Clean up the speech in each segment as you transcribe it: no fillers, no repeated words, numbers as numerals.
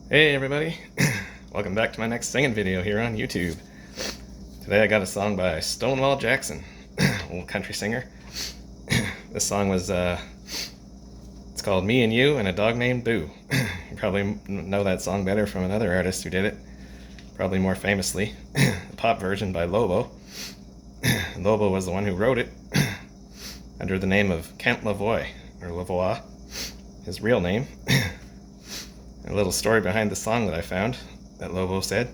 Hey everybody, welcome back to my next singing video here on YouTube. Today I got a song by Stonewall Jackson, old country singer. This song was, it's called Me and You and a Dog Named Boo. You probably know that song better from another artist who did it, probably more famously, the pop version by Lobo. Lobo was the one who wrote it under the name of Kent Lavoie, or Lavoie, his real name. A little story behind the song that I found that Lobo said.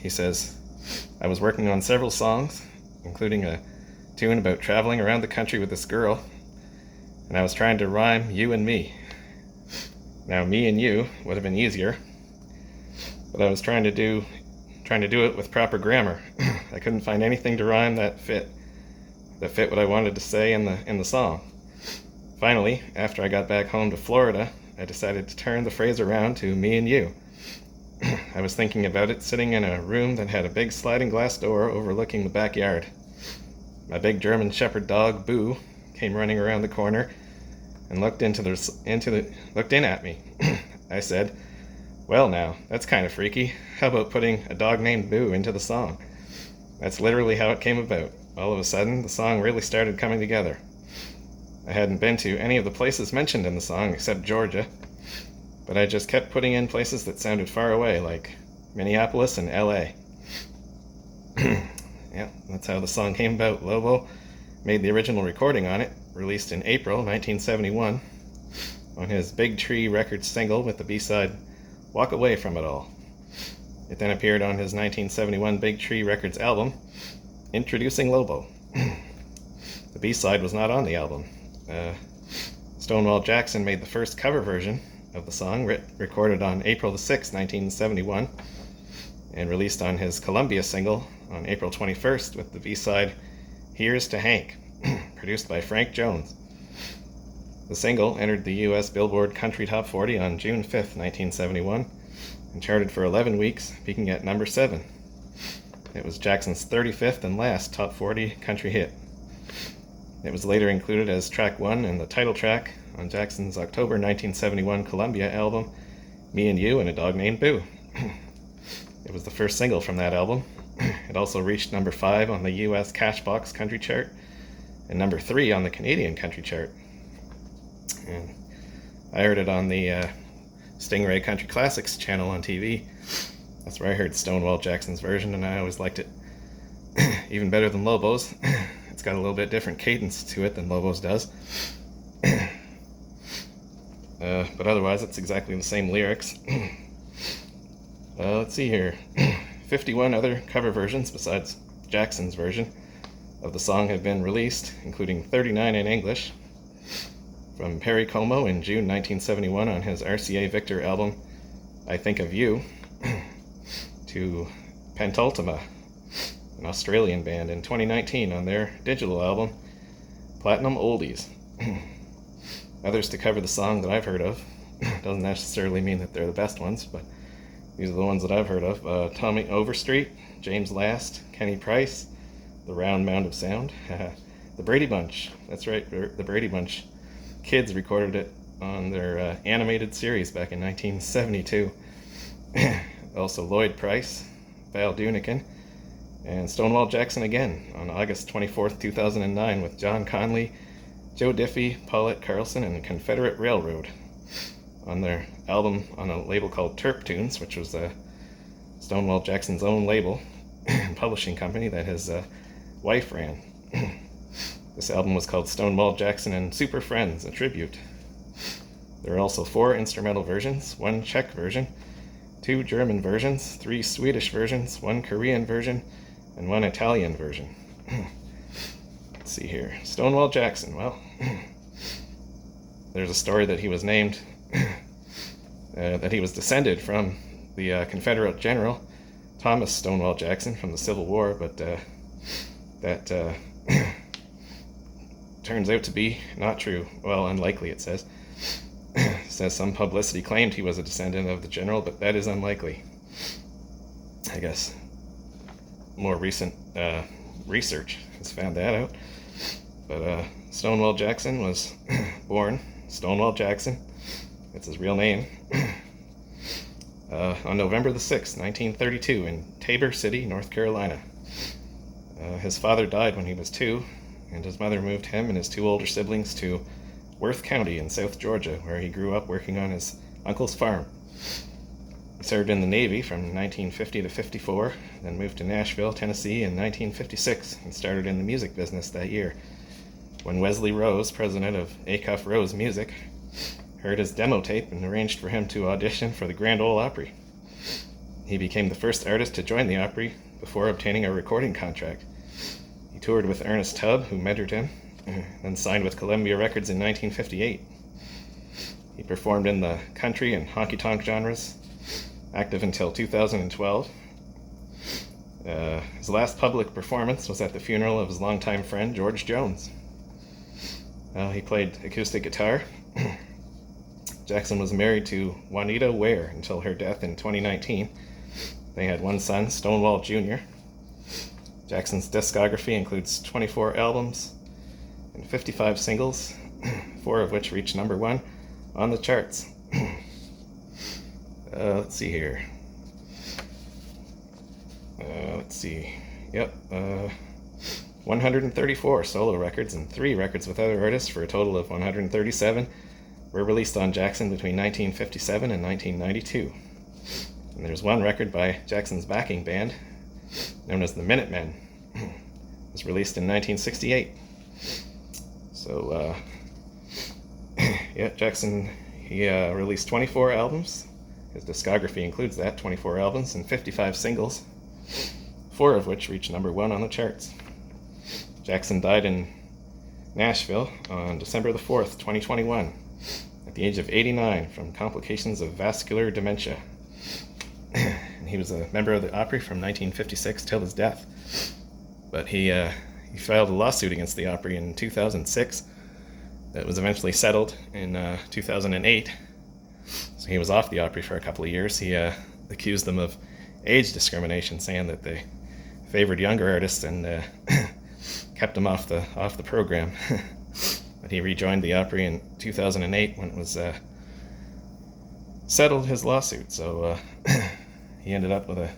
He says, I was working on several songs, including a tune about traveling around the country with this girl, and I was trying to rhyme you and me. Now, me and you would have been easier, but I was trying to do it with proper grammar. I couldn't find anything to rhyme that fit what I wanted to say in the song. Finally, after I got back home to Florida, I decided to turn the phrase around to me and you. I was thinking about it sitting in a room that had a big sliding glass door overlooking the backyard. My big German Shepherd dog, Boo, came running around the corner and looked in at me. I said, well now, that's kind of freaky. How about putting a dog named Boo into the song? That's literally how it came about. All of a sudden, the song really started coming together. I hadn't been to any of the places mentioned in the song except Georgia, but I just kept putting in places that sounded far away, like Minneapolis and LA. Yeah, that's how the song came about. Lobo made the original recording on it, released in April 1971, on his Big Tree Records single with the B-side Walk Away From It All. It then appeared on his 1971 Big Tree Records album, Introducing Lobo. The B-side was not on the album. Stonewall Jackson made the first cover version of the song, recorded on April the 6th, 1971, and released on his Columbia single on April 21st with the B-side Here's to Hank, produced by Frank Jones. The single entered the US Billboard Country Top 40 on June 5th, 1971, and charted for 11 weeks, peaking at number 7. It was Jackson's 35th and last Top 40 country hit. It was later included as track 1 and the title track on Jackson's October 1971 Columbia album, Me and You and a Dog Named Boo. It was the first single from that album. It also reached number 5 on the US Cashbox Country Chart and number 3 on the Canadian Country Chart. And I heard it on the Stingray Country Classics channel on TV. That's where I heard Stonewall Jackson's version, and I always liked it even better than Lobo's. It's got a little bit different cadence to it than Lobo's does. But otherwise, it's exactly the same lyrics. Let's see here. 51 other cover versions besides Jackson's version of the song have been released, including 39 in English. From Perry Como in June 1971 on his RCA Victor album, I Think of You, to Pentultima, an Australian band, in 2019 on their digital album, Platinum Oldies. Others to cover the song that I've heard of. Doesn't necessarily mean that they're the best ones, but these are the ones that I've heard of. Tommy Overstreet, James Last, Kenny Price, The Round Mound of Sound, The Brady Bunch. That's right, the Brady Bunch. Kids recorded it on their animated series back in 1972. Also Lloyd Price, Val Doonican, and Stonewall Jackson again on August 24th, 2009 with John Conley, Joe Diffie, Paulette Carlson, and Confederate Railroad on their album on a label called Terp Tunes, which was Stonewall Jackson's own label and publishing company that his wife ran. This album was called Stonewall Jackson and Super Friends, a tribute. There are also 4 instrumental versions, 1 Czech version, 2 German versions, 3 Swedish versions, 1 Korean version, and 1 Italian version. Let's see here. Stonewall Jackson, well, there's a story that he was named, that he was descended from the Confederate general Thomas Stonewall Jackson from the Civil War, but that turns out to be not true. Well, unlikely, it says. It says some publicity claimed he was a descendant of the general, but that is unlikely. I guess more recent research has found that out. But Stonewall Jackson was born Stonewall Jackson That's his real name. On November the 6th, 1932, in Tabor City, North Carolina. His father died when he was 2, and his mother moved him and his 2 older siblings to Worth County in South Georgia, where he grew up working on his uncle's farm. He served in the Navy from 1950 to 54, then moved to Nashville, Tennessee in 1956, and started in the music business that year, when Wesley Rose, president of Acuff Rose Music, heard his demo tape and arranged for him to audition for the Grand Ole Opry. He became the first artist to join the Opry before obtaining a recording contract. He toured with Ernest Tubb, who mentored him, then signed with Columbia Records in 1958. He performed in the country and honky-tonk genres, active until 2012. His last public performance was at the funeral of his longtime friend, George Jones. He played acoustic guitar. Jackson was married to Juanita Ware until her death in 2019. They had 1 son, Stonewall Jr. Jackson's discography includes 24 albums and 55 singles, 4 of which reached number 1 on the charts. Let's see here. Yep. 134 solo records and 3 records with other artists for a total of 137 were released on Jackson between 1957 and 1992. And there's 1 record by Jackson's backing band, known as the Minutemen. It was released in 1968. So, yeah, Jackson, he released 24 albums. His discography includes that, 24 albums and 55 singles, 4 of which reached number 1 on the charts. Jackson died in Nashville on December the 4th, 2021, at the age of 89 from complications of vascular dementia. And he was a member of the Opry from 1956 till his death. But he filed a lawsuit against the Opry in 2006 that was eventually settled in 2008. So he was off the Opry for a couple of years. He accused them of age discrimination, saying that they favored younger artists and kept them off the program. But he rejoined the Opry in 2008 when it was settled his lawsuit. So he ended up with a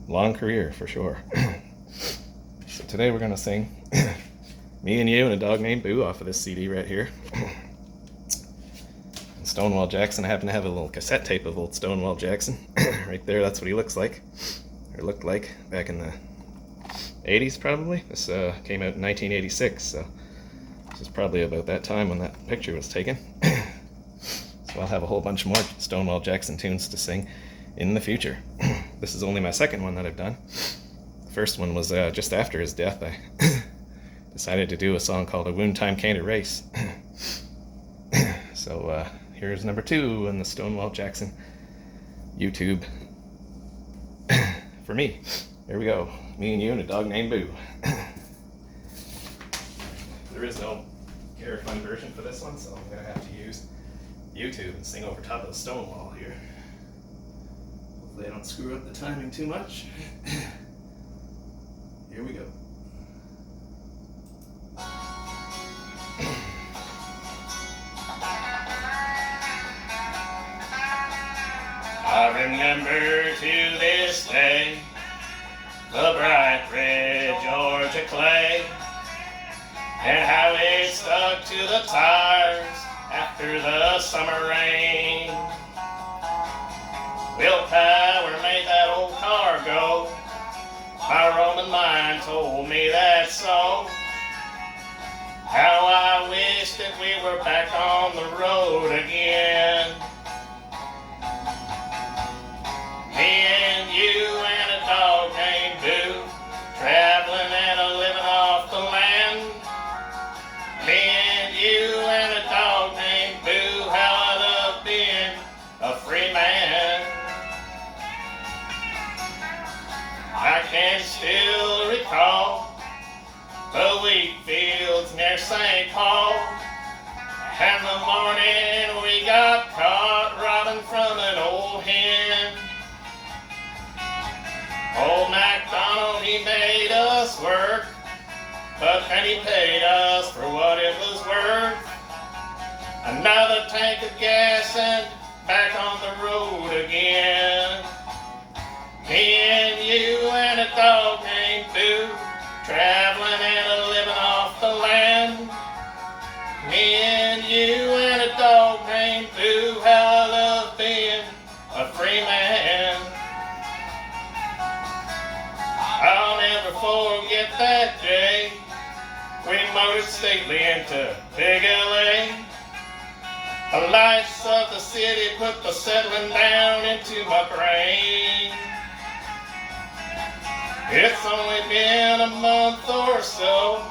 long career for sure. So today we're gonna sing Me and You and a Dog Named Boo off of this CD right here. And Stonewall Jackson, I happen to have a little cassette tape of old Stonewall Jackson. Right there, that's what he looks like, or looked like back in the 80s probably. This came out in 1986, so this is probably about that time when that picture was taken. So I'll have a whole bunch more Stonewall Jackson tunes to sing in the future. This is only my second one that I've done. The first one was just after his death. I decided to do a song called A Wound Time Can't Erase. So here's number 2 in the Stonewall Jackson YouTube for me. Here we go. Me and You and a Dog Named Boo. There is no Carifun version for this one, so I'm going to have to use YouTube and sing over top of the Stonewall here. Hopefully I don't screw up the timing too much. Here we go. I remember to this day the bright red Georgia clay and how it stuck to the tires after the summer rain. Willpower made that old car go. My Roman mind told me that so. How I wish that we were back on the road again. Me and you and a dog named Boo, traveling and a living off the land. Me and you and a dog named Boo, how I love being a free man. I can still recall the wheat fields near St. Paul, and the morning we got caught robbing from an old hen. Old MacDonald, he made us work, but then he paid us for what it was worth. Another tank of gas and back on the road again. Me and you and a dog named Boo, traveling and a living off the land. Me and you and a dog named Boo, how I love being a free man. I'll never forget that day we motored stately into Big LA. The lights of the city put the settling down into my brain. It's only been a month or so,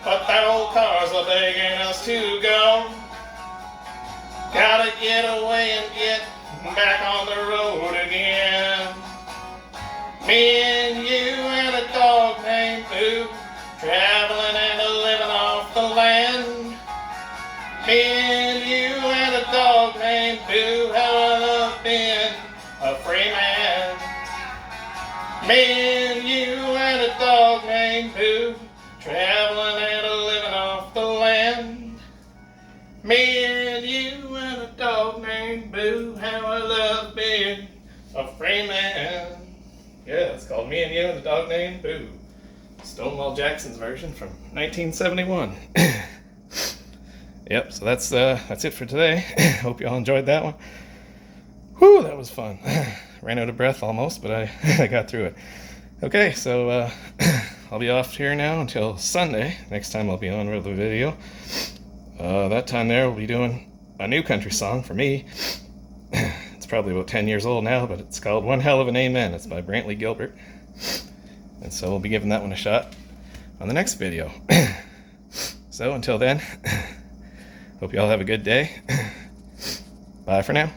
but that old car's are begging us to go. Gotta get away and get back on the road again. Me and you and a dog named Boo, traveling and a living off the land. Me and you and a dog named Boo, how I love being a free man. Me and you and a dog named Boo, traveling and a living off the land. Me and you and a dog named Boo, how I love being a free man. Yeah, it's called Me and You and the Dog Named Boo. Stonewall Jackson's version from 1971. Yep, so that's it for today. Hope you all enjoyed that one. Whew, that was fun. Ran out of breath almost, but I got through it. Okay, so I'll be off here now until Sunday. Next time I'll be on with a video. That time there we'll be doing a new country song for me. It's probably about 10 years old now, but it's called One Hell of an Amen. It's by Brantley Gilbert. And so we'll be giving that one a shot on the next video. So until then, hope you all have a good day. Bye for now.